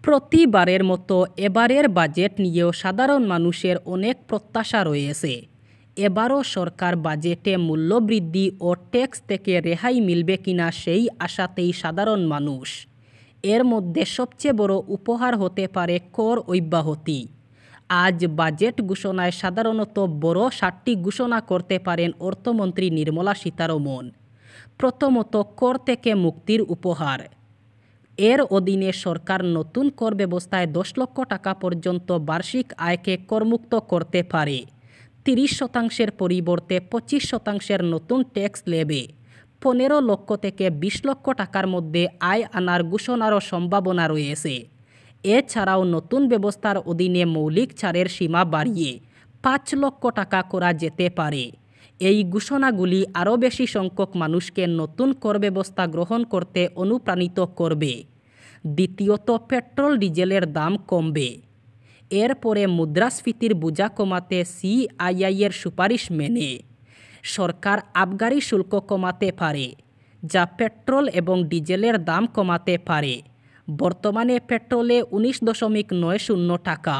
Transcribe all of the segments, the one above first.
প্রতিবারের মতো এবারের বাজেট নিয়েও সাধারণ মানুষের অনেক প্রত্যাশা রয়েছে। এবারও সরকার বাজেটে মূল্যবৃদ্ধি ও ট্যাক্স থেকে রেহাই মিলবে কিনা সেই আশাতেই সাধারণ মানুষ। এর মধ্যে সবচেয়ে বড় উপহার হতে পারে কর অব্যাহতি। আজ বাজেট ঘোষণায় সাধারণত বড় 7টি ঘোষণা করতে পারেন অর্থমন্ত্রী নির্মলা সীতারমণ। প্রথমত, কর থেকে মুক্তির উপহার। এর অধীনে সরকার নতুন কর ব্যবস্থায় 10 লক্ষ টাকা পর্যন্ত বার্ষিক আয়কে করমুক্ত করতে পারে। 30% পরিবর্তে 25% নতুন ট্যাক্স লেবে 15 লক্ষ থেকে 20 লক্ষ টাকার মধ্যে আয় আনার ঘোষণারও সম্ভাবনা রয়েছে। এছাড়াও নতুন ব্যবস্থার অধীনে মৌলিক ছাড়ের সীমা বাড়িয়ে 5 লক্ষ টাকা করা যেতে পারে। এই ঘোষণাগুলি আরও বেশি সংখ্যক মানুষকে নতুন কর ব্যবস্থা গ্রহণ করতে অনুপ্রাণিত করবে। দ্বিতীয়ত, পেট্রোল ডিজেলের দাম কমবে। এরপরে মুদ্রাস্ফীতির বোঝা কমাতে সিআইআইয়ের সুপারিশ মেনে সরকার আবগারি শুল্ক কমাতে পারে, যা পেট্রোল এবং ডিজেলের দাম কমাতে পারে। বর্তমানে পেট্রোলে 19.90 টাকা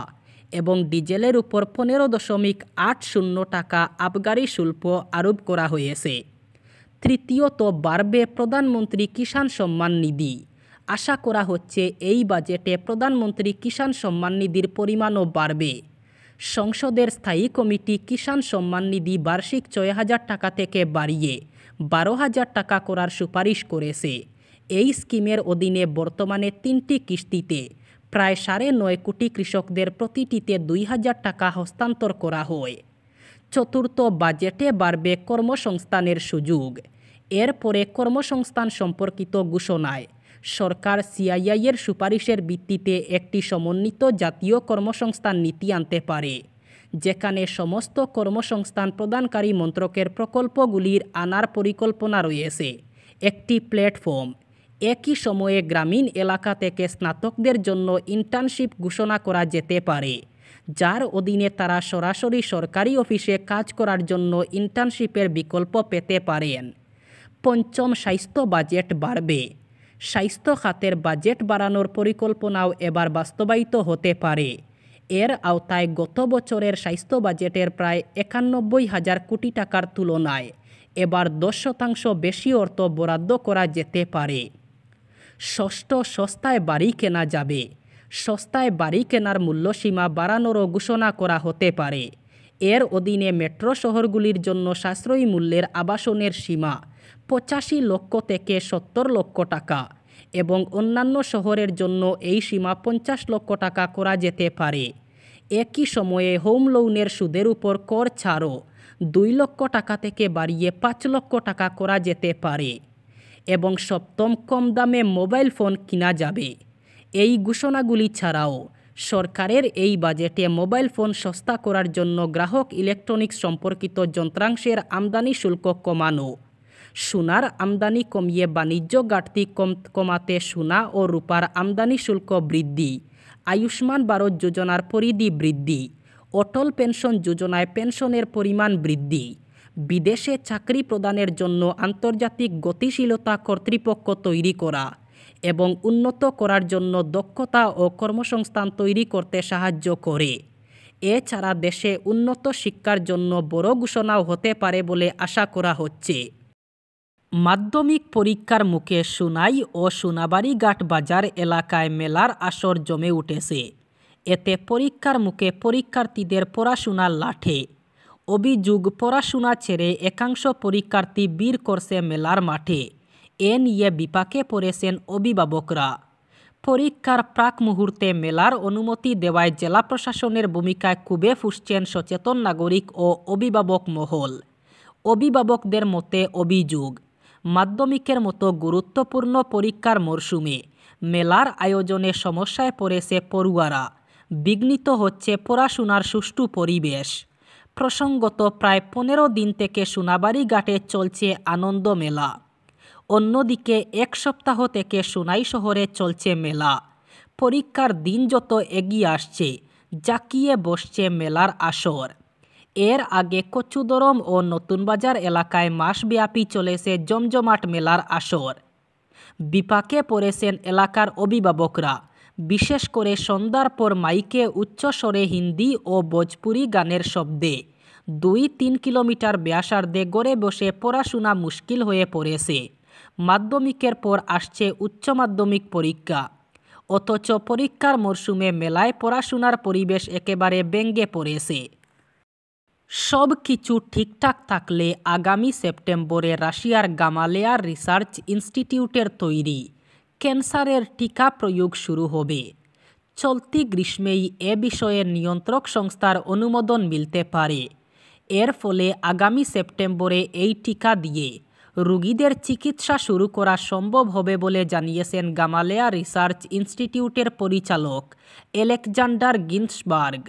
এবং ডিজেলের উপর 15.80 টাকা আবগারি শুল্ক আরোপ করা হয়েছে। তৃতীয়ত, বাড়বে প্রধানমন্ত্রী কিষাণ সম্মান নিধি। আশা করা হচ্ছে এই বাজেটে প্রধানমন্ত্রী কিষাণ সম্মান নিধির পরিমাণও বাড়বে। সংসদের স্থায়ী কমিটি কিষাণ সম্মান নিধি বার্ষিক 6,000 টাকা থেকে বাড়িয়ে 12,000 টাকা করার সুপারিশ করেছে। এই স্কিমের অধীনে বর্তমানে 3টি কিস্তিতে প্রায় 9.5 কোটি কৃষকদের প্রতিটিতে 2,000 টাকা হস্তান্তর করা হয়। চতুর্থ, বাজেটে বাড়বে কর্মসংস্থানের সুযোগ। এরপরে কর্মসংস্থান সম্পর্কিত ঘোষণায় সরকার সিআইআইয়ের সুপারিশের ভিত্তিতে একটি সমন্বিত জাতীয় কর্মসংস্থান নীতি আনতে পারে, যেখানে সমস্ত কর্মসংস্থান প্রদানকারী মন্ত্রকের প্রকল্পগুলির আনার পরিকল্পনা রয়েছে। একটি প্ল্যাটফর্ম। একই সময়ে গ্রামীণ এলাকা থেকে স্নাতকদের জন্য ইন্টার্নশিপ ঘোষণা করা যেতে পারে, যার অধীনে তারা সরাসরি সরকারি অফিসে কাজ করার জন্য ইন্টার্নশিপের বিকল্প পেতে পারেন। পঞ্চম, স্বাস্থ্য বাজেট বাড়বে। স্বাস্থ্য খাতের বাজেট বাড়ানোর পরিকল্পনাও এবার বাস্তবায়িত হতে পারে। এর আওতায় গত বছরের স্বাস্থ্য বাজেটের প্রায় 91,000 কোটি টাকার তুলনায় এবার 10% বেশি অর্থ বরাদ্দ করা যেতে পারে। ষষ্ঠ, সস্তায় বাড়ি কেনা যাবে। সস্তায় বাড়ি কেনার মূল্যসীমা বাড়ানোরও ঘোষণা করা হতে পারে। এর অধীনে মেট্রো শহরগুলির জন্য সাশ্রয়ী মূল্যের আবাসনের সীমা 85 লক্ষ থেকে 70 লক্ষ টাকা এবং অন্যান্য শহরের জন্য এই সীমা 50 লক্ষ টাকা করা যেতে পারে। একই সময়ে হোম লোনের সুদের উপর কর ছাড়ও 2 লক্ষ টাকা থেকে বাড়িয়ে 5 লক্ষ টাকা করা যেতে পারে। এবং সপ্তম, কম দামে মোবাইল ফোন কিনা যাবে। এই ঘোষণাগুলি ছাড়াও সরকারের এই বাজেটে মোবাইল ফোন সস্তা করার জন্য গ্রাহক ইলেকট্রনিক্স সম্পর্কিত যন্ত্রাংশের আমদানি শুল্ক কমানো, সোনার আমদানি কমিয়ে বাণিজ্য ঘাটতি কমাতে সোনা ও রূপার আমদানি শুল্ক বৃদ্ধি, আয়ুষ্মান ভারত যোজনার পরিধি বৃদ্ধি, অটল পেনশন যোজনায় পেনশনের পরিমাণ বৃদ্ধি, বিদেশে চাকরি প্রদানের জন্য আন্তর্জাতিক গতিশীলতা কর্তৃপক্ষ তৈরি করা এবং উন্নত করার জন্য দক্ষতা ও কর্মসংস্থান তৈরি করতে সাহায্য করে। এছাড়া দেশে উন্নত শিক্ষার জন্য বড় ঘোষণাও হতে পারে বলে আশা করা হচ্ছে। মাধ্যমিক পরীক্ষার মুখে সোনাই ও সোনাবাড়িঘাট বাজার এলাকায় মেলার আসর জমে উঠেছে। এতে পরীক্ষার মুখে পরীক্ষার্থীদের পড়াশোনা লাঠে। অভিযোগ, পড়াশোনা ছেড়ে একাংশ পরীক্ষার্থী ভিড় করছে মেলার মাঠে। এ নিয়ে বিপাকে পড়েছেন অভিভাবকরা। পরীক্ষার প্রাক মুহূর্তে মেলার অনুমতি দেওয়ায় জেলা প্রশাসনের ভূমিকায় ক্ষোভে ফুঁসছেন সচেতন নাগরিক ও অভিভাবক মহল। অভিভাবকদের মতে অভিযোগ, মাধ্যমিকের মতো গুরুত্বপূর্ণ পরীক্ষার মরশুমে মেলার আয়োজনে সমস্যায় পড়েছে পড়ুয়ারা। বিঘ্নিত হচ্ছে পড়াশোনার সুষ্ঠু পরিবেশ। প্রসঙ্গত, প্রায় 15 দিন থেকে সোনাবাড়িঘাটে চলছে আনন্দ মেলা। অন্যদিকে 1 সপ্তাহ থেকে সোনাই শহরে চলছে মেলা। পরীক্ষার দিন যত এগিয়ে আসছে, জাঁকিয়ে বসছে মেলার আসর। এর আগে কচুদরম ও নতুন বাজার এলাকায় মাসব্যাপী চলেছে জমজমাট মেলার আসর। বিপাকে পড়েছেন এলাকার অভিভাবকরা। বিশেষ করে সন্ধ্যার পর মাইকে উচ্চস্বরে হিন্দি ও ভোজপুরি গানের শব্দে 2-3 কিলোমিটার ব্যাসার্ধে ঘরে বসে পড়াশোনা মুশকিল হয়ে পড়েছে। মাধ্যমিকের পর আসছে উচ্চ মাধ্যমিক পরীক্ষা, অথচ পরীক্ষার মরশুমে মেলায় পড়াশোনার পরিবেশ একেবারে ভেঙে পড়েছে। সব কিছু ঠিকঠাক থাকলে আগামী সেপ্টেম্বরে রাশিয়ার গামালেয়ার রিসার্চ ইনস্টিটিউটের তৈরি ক্যান্সারের টিকা প্রয়োগ শুরু হবে। চলতি গ্রীষ্মেই এ বিষয়ে নিয়ন্ত্রক সংস্থার অনুমোদন মিলতে পারে। এর ফলে আগামী সেপ্টেম্বরে এই টিকা দিয়ে রোগীদের চিকিৎসা শুরু করা সম্ভব হবে বলে জানিয়েছেন গামালেয়া রিসার্চ ইনস্টিটিউটের পরিচালক আলেকজান্ডার গিন্সবার্গ।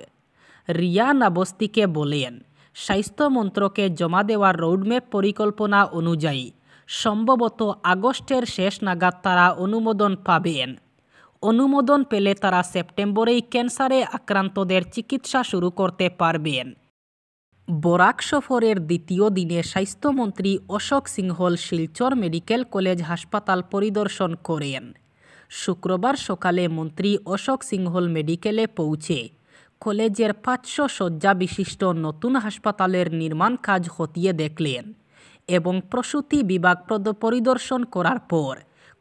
রিয়া নাবস্তিকে বলেন, স্বাস্থ্য মন্ত্রকে জমা দেওয়া রোডম্যাপ পরিকল্পনা অনুযায়ী সম্ভবত আগস্টের শেষ নাগাদ তারা অনুমোদন পাবেন। অনুমোদন পেলে তারা সেপ্টেম্বরেই ক্যান্সারে আক্রান্তদের চিকিৎসা শুরু করতে পারবেন। বরাক সফরের দ্বিতীয় দিনে স্বাস্থ্যমন্ত্রী অশোক সিংহল শিলচর মেডিকেল কলেজ হাসপাতাল পরিদর্শন করেন। শুক্রবার সকালে মন্ত্রী অশোক সিংহল মেডিকেলে পৌঁছে কলেজের 500 শয্যা বিশিষ্ট নতুন হাসপাতালের নির্মাণ কাজ খতিয়ে দেখলেন এবং প্রসূতি বিভাগ পরিদর্শন করার পর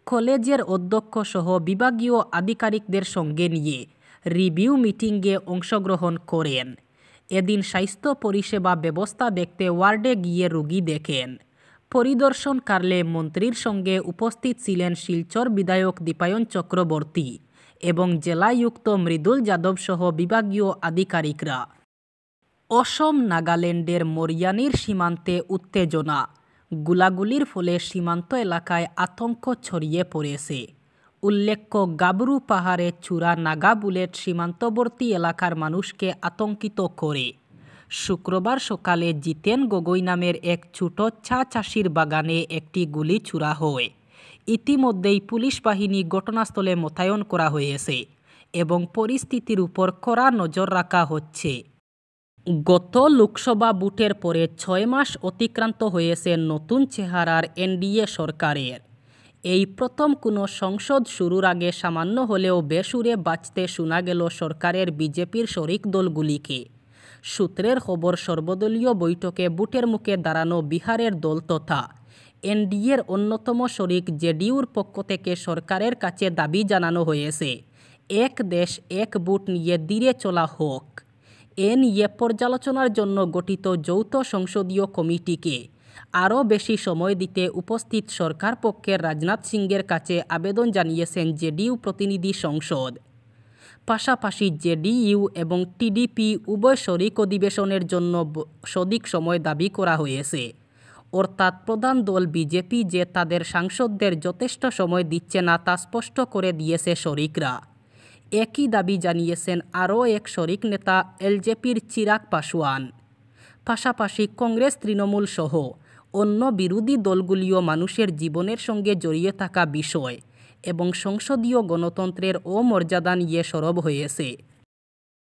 কলেজের অধ্যক্ষ সহ বিভাগীয় আধিকারিকদের সঙ্গে নিয়ে রিভিউ মিটিংয়ে অংশগ্রহণ করেন। এদিন স্বাস্থ্য পরিষেবা ব্যবস্থা দেখতে ওয়ার্ডে গিয়ে রোগী দেখেন। পরিদর্শনকালে মন্ত্রীর সঙ্গে উপস্থিত ছিলেন শিলচর বিধায়ক দীপায়ন চক্রবর্তী এবং জেলায়ুক্ত মৃদুল যাদব সহ বিভাগীয় আধিকারিকরা। অসম নাগাল্যান্ডের মরিয়ানির সীমান্তে উত্তেজনা, গোলাগুলির ফলে সীমান্ত এলাকায় আতঙ্ক ছড়িয়ে পড়েছে। উল্লেখ্য, গাবরু পাহাড়ে চূড়া নাগা বুলেট সীমান্তবর্তী এলাকার মানুষকে আতঙ্কিত করে। শুক্রবার সকালে জিতেন গগৈ নামের এক ছোট চা চাষির বাগানে একটি গুলি ছুড়া হয়। ইতিমধ্যেই পুলিশ বাহিনী ঘটনাস্থলে মোতায়েন করা হয়েছে এবং পরিস্থিতির উপর কড়া নজর রাখা হচ্ছে। গত লোকসভা ভোটের পরে 6 মাস অতিক্রান্ত হয়েছে নতুন চেহারার এনডিএ সরকারের। এই প্রথম কোনো সংসদ শুরুর আগে সামান্য হলেও বেসুরে বাঁচতে শোনা গেল সরকারের বিজেপির শরিক দলগুলিকে। সূত্রের খবর, সর্বদলীয় বৈঠকে ভোটের মুখে দাঁড়ানো বিহারের দল তথা এনডিএর অন্যতম শরিক জেডিইউর পক্ষ থেকে সরকারের কাছে দাবি জানানো হয়েছে এক দেশ এক ভোট নিয়ে ধীরে চলা হোক। এ নিয়ে পর্যালোচনার জন্য গঠিত যৌথ সংসদীয় কমিটিকে আরও বেশি সময় দিতে উপস্থিত সরকার পক্ষের রাজনাথ সিংয়ের কাছে আবেদন জানিয়েছেন জেডিইউ প্রতিনিধি সংসদ। পাশাপাশি জেডিইউ এবং টিডিপি উভয় শরিক অধিবেশনের জন্য সঠিক সময় দাবি করা হয়েছে। অর্থাৎ প্রধান দল বিজেপি যে তাদের সাংসদদের যথেষ্ট সময় দিচ্ছে না তা স্পষ্ট করে দিয়েছে শরিকরা। একই দাবি জানিয়েছেন আরও এক শরিক নেতা এলজেপির চিরাগ পাসওয়ান। পাশাপাশি কংগ্রেস, তৃণমূল সহ অন্য বিরোধী দলগুলিও মানুষের জীবনের সঙ্গে জড়িয়ে থাকা বিষয় এবং সংসদীয় গণতন্ত্রের অমর্যাদা নিয়ে সরব হয়েছে।